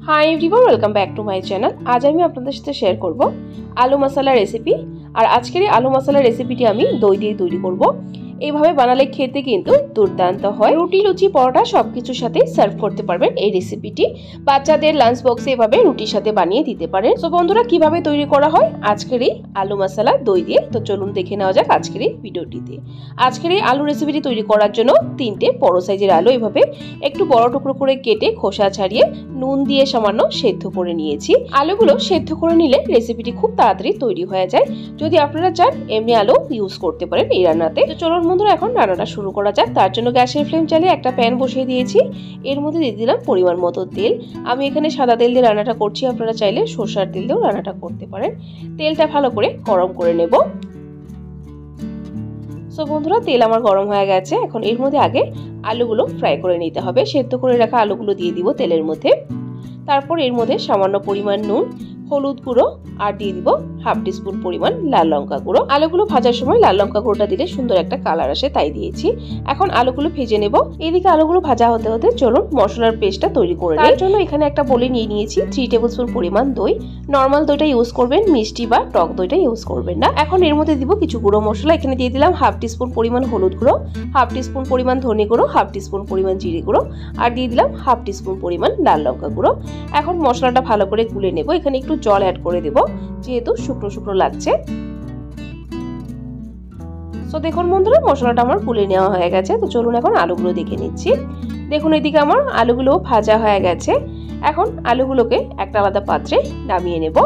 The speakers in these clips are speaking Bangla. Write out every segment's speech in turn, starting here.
High everyone welcome back to my channel. आज আমি আপনাদের সাথে শেয়ার করব আলু মশলা রেসিপি। আর আজকের এই আলু মশলা রেসিপিটি আমি দই দিয়ে তৈরি করব। এইভাবে বানালে খেতে কিন্তু দুর্দান্ত হয়। রুটি লুচি পরোটা সবকিছুর সাথে সার্ভ করতে পারবেন এই রেসিপিটি। বাচ্চাদের লাঞ্চ বক্সে এভাবে রুটির সাথে বানিয়ে দিতে পারেন। তো বন্ধুরা কিভাবে তৈরি করা হয় আজকের এই আলু মশলা দই দিয়ে, তো চলুন দেখে নেওয়া যাক আজকের এই ভিডিওটিতে। আজকের এই আলু রেসিপিটি তৈরি করার জন্য 3টে বড় সাইজের আলু এভাবে একটু বড় টুকরো করে কেটে খোসা ছাড়িয়ে নুন দিয়ে সামান্য সেদ্ধ করে নিয়েছি। আলুগুলো সেদ্ধ করে নিলে রেসিপিটি খুব তাড়াতাড়ি তৈরি হয়ে যায়। যদি আপনারা চান এমনি আলু ইউজ করতে পারেন এই রান্নাতে। তো চলুন বন্ধুরা এখন রান্নাটা শুরু করা যাক। তার জন্য গ্যাসের ফ্লেম চালিয়ে একটা প্যান বসিয়ে দিয়েছি। এর মধ্যে দিয়ে দিলাম পরিমাণ মতো তেল। আমি এখানে সাদা তেল দিয়ে রান্নাটা করছি, আপনারা চাইলে সরষের তেল দিয়েও রান্নাটা করতে পারেন। তেলটা ভালো করে গরম করে নেব। সো বন্ধুরা তেল আমার গরম হয়ে গেছে। এখন এর মধ্যে আগে আলুগুলো ফ্রাই করে নিতে হবে। সেদ্ধ করে রাখা আলুগুলো দিয়ে দিব তেলের মধ্যে। তারপর এর মধ্যে সামান্য পরিমাণ নুন, হলুদ গুঁড়ো আর দিয়ে দিব হাফ টিস্পুন পরিমাণ লাল লঙ্কা গুঁড়ো। আলুগুলো ভাজার সময় লাল লঙ্কা গুঁড়োটা দিলে সুন্দর একটা কালার আসে, তাই দিয়েছি। এখন আলুগুলো ভেজে নেব। এদিকে আলুগুলো ভাজা হতে হতে চলুন মশলার পেস্টটা তৈরি করে নিই। তার জন্য এখানে একটা বলে নিয়ে নিয়েছি 3 টেবিলস্পুন পরিমাণ দই। নর্মাল দইটা ইউজ করবেন, মিষ্টি বা টক দইটা ইউজ করবেন না। এখন এর মধ্যে দিব কিছু গুঁড়ো মশলা। এখানে দিয়ে দিলাম হাফ টিস্পুন পরিমাণ হলুদ গুঁড়ো, হাফ টিস্পুন পরিমাণ ধনে গুঁড়ো, হাফ টিস্পুন পরিমাণ জিরে গুঁড়ো আর দিয়ে দিলাম হাফ টিস্পুন পরিমাণ লাল লঙ্কা গুঁড়ো। এখন মশলাটা ভালো করে গুলে নেব। এখানে একটু জল অ্যাড করে দেব যেহেতু শুকনো শুকনো লাগছে। তো দেখুন বন্ধুরা মশলাটা আমার গুলে নেওয়া হয়ে গেছে। তো চলুন এখন আলুগুলো দেখে নিচ্ছি। দেখুন এদিকে আমার আলুগুলো ভাজা হয়ে গেছে। এখন আলুগুলোকে একটা আলাদা পাত্রে নামিয়ে নেব।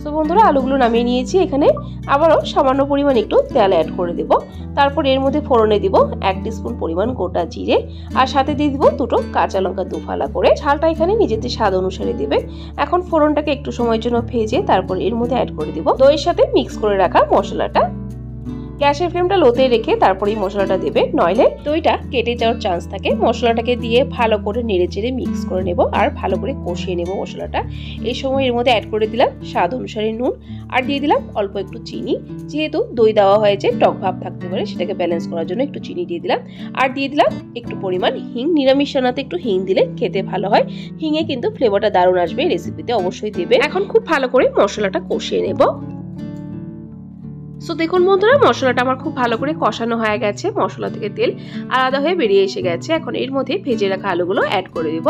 তো বন্ধুরা আলুগুলো নামিয়ে নিয়েছি। এখানে আবারও সামান্য পরিমাণ একটু তেল অ্যাড করে দেব। তারপর এর মধ্যে ফোড়নে দিব 1 টিস্পুন পরিমাণ গোটা জিরে আর সাথে দিয়ে দিব 2টো কাঁচা লঙ্কা দুফালা করে। ঝালটা এখানে নিজেদের স্বাদ অনুসারে দিবে। এখন ফোড়নটাকে একটু সময়ের জন্য ভেজে তারপর এর মধ্যে অ্যাড করে দিব দইয়ের সাথে মিক্স করে রাখা মশলাটা। গ্যাসের ফ্লেমটা লোতে রেখে তারপর এই মশলাটা দেবে, নইলে দইটা কেটে যাওয়ার চান্স থাকে। মশলাটাকে দিয়ে ভালো করে নেড়ে চেড়ে মিক্স করে নেব আর ভালো করে কষিয়ে নেব মশলাটা। এই সময় এর মধ্যে অ্যাড করে দিলাম স্বাদ অনুসারে নুন আর দিয়ে দিলাম অল্প একটু চিনি। যেহেতু দই দেওয়া হয়েছে টক ভাব থাকতে পারে, সেটাকে ব্যালেন্স করার জন্য একটু চিনি দিয়ে দিলাম আর দিয়ে দিলাম একটু পরিমাণ হিং। নিরামিষ রান্নাতে একটু হিং দিলে খেতে ভালো হয়। হিঙে কিন্তু ফ্লেভারটা দারুণ আসবে, রেসিপিতে অবশ্যই দেবে। এখন খুব ভালো করে মশলাটা কষিয়ে নেব। সো দেখুন বন্ধুরা মশলাটা আমার খুব ভালো করে কষানো হয়ে গেছে। মশলা থেকে তেল আলাদা হয়ে বেরিয়ে এসে গেছে। এখন এর মধ্যে ভেজে রাখা আলুগুলো অ্যাড করে দেব।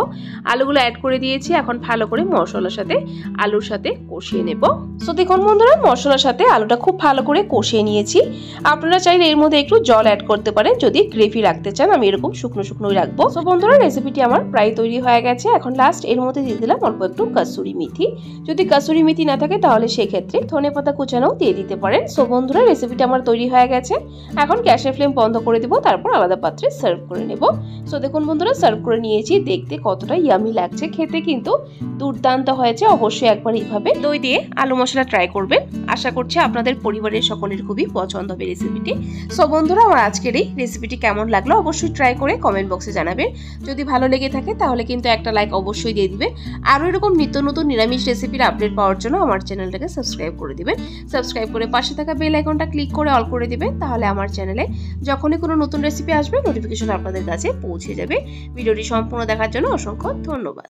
আলুগুলো অ্যাড করে দিয়েছি। এখন ভালো করে মশলার সাথে আলুর সাথে কষিয়ে নেব। সো দেখুন বন্ধুরা মশলার সাথে আলুটা খুব ভালো করে কষিয়ে নিয়েছি। আপনারা চাইলে এর মধ্যে একটু জল অ্যাড করতে পারেন যদি গ্রেভি রাখতে চান। আমি এরকম শুকনো শুকনোই রাখবো। সো বন্ধুরা রেসিপিটি আমার প্রায় তৈরি হয়ে গেছে। এখন লাস্ট এর মধ্যে দিয়ে দিলাম অল্প একটু কাসুরি মেথি। যদি কাসুরি মেথি না থাকে তাহলে সেক্ষেত্রে ধনেপাতা কুচানোও দিয়ে দিতে পারেন। সো বন্ধুরা রেসিপিটা আমার তৈরি হয়ে গেছে। এখন গ্যাসের ফ্লেম বন্ধ করে দেব, তারপর আলাদা পাত্রে সার্ভ করে নেব। সো দেখুন বন্ধুরা সার্ভ করে নিয়েছি। দেখতে কতটা ইয়ামি লাগছে, খেতে কিন্তু দুর্দান্ত হয়েছে। অবশ্যই একবার এইভাবে দই দিয়ে আলু মশলা ট্রাই করবেন। আশা করছি আপনাদের পরিবারের সকলের খুবই পছন্দ হবে রেসিপিটি। সো বন্ধুরা আমার আজকের এই রেসিপিটি কেমন লাগলো অবশ্যই ট্রাই করে কমেন্ট বক্সে জানাবেন। যদি ভালো লেগে থাকে তাহলে কিন্তু একটা লাইক অবশ্যই দিয়ে দিবেন। আরও এরকম নিত্য নতুন নিরামিষ রেসিপির আপডেট পাওয়ার জন্য আমার চ্যানেলটাকে সাবস্ক্রাইব করে দিবেন। সাবস্ক্রাইব করে পাশে থাকা বেল আইকনটা ক্লিক করে অল করে দিবেন, তাহলে আমার চ্যানেলে যখনই কোনো নতুন রেসিপি আসবে নোটিফিকেশন আপনাদের কাছে পৌঁছে যাবে। ভিডিওটি সম্পূর্ণ দেখার জন্য অসংখ্য ধন্যবাদ।